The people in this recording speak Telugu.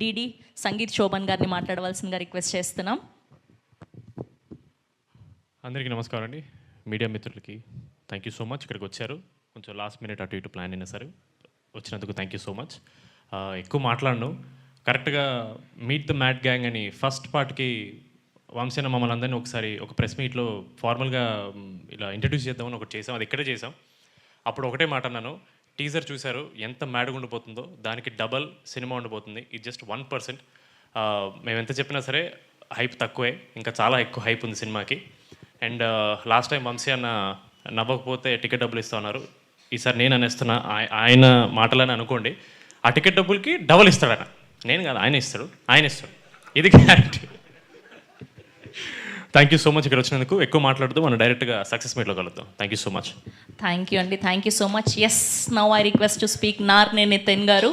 డిడి సంగీత్ శోభన్ గారిని మాట్లాడవలసిందిగా రిక్వెస్ట్ చేస్తున్నాం. అందరికీ నమస్కారం అండి. మీడియా మిత్రులకి థ్యాంక్ యూ సో మచ్. ఇక్కడికి వచ్చారు, కొంచెం లాస్ట్ మినిట్ అటు ఇటు ప్లాన్ అయినా సరే వచ్చినందుకు థ్యాంక్ యూ సో మచ్. ఎక్కువ మాట్లాడను, కరెక్ట్గా మీట్ ద మ్యాడ్ గ్యాంగ్ అని ఫస్ట్ పార్ట్కి వంశీన మమ్మల్ని అందరినీ ఒకసారి ఒక ప్రెస్ మీట్లో ఫార్మల్గా ఇలా ఇంట్రడ్యూస్ చేద్దామని ఒకటి చేసాం, అది ఇక్కడే చేసాం. అప్పుడు ఒకటే మాట అన్నాను, టీజర్ చూశారు ఎంత మ్యాడ్గా ఉండిపోతుందో, దానికి డబల్ సినిమా ఉండిపోతుంది. ఇది జస్ట్ 1%. మేము ఎంత చెప్పినా సరే హైప్ తక్కువే, ఇంకా చాలా ఎక్కువ హైప్ ఉంది సినిమాకి. అండ్ లాస్ట్ టైం వంశీ అన్న నవ్వకపోతే టికెట్ డబ్బులు ఇస్తా ఉన్నారు, ఈసారి నేను అనేస్తున్నా, ఆయన మాటలని అనుకోండి. ఆ టికెట్ డబ్బులకి డబల్ ఇస్తాడు ఆయన, నేను కాదు ఆయన ఇస్తాడు, ఇది guarantee. Thank you so much ఇక్కడ వచ్చినందుకు. ఎక్కువ మాట్లాడుతూ మనం డైరెక్ట్గా సక్సెస్ మీట్లో కలుద్దాం. Thank you so much. Thank you అండి, thank you so much. Yes, now I request to speak Narne Nitin గారు.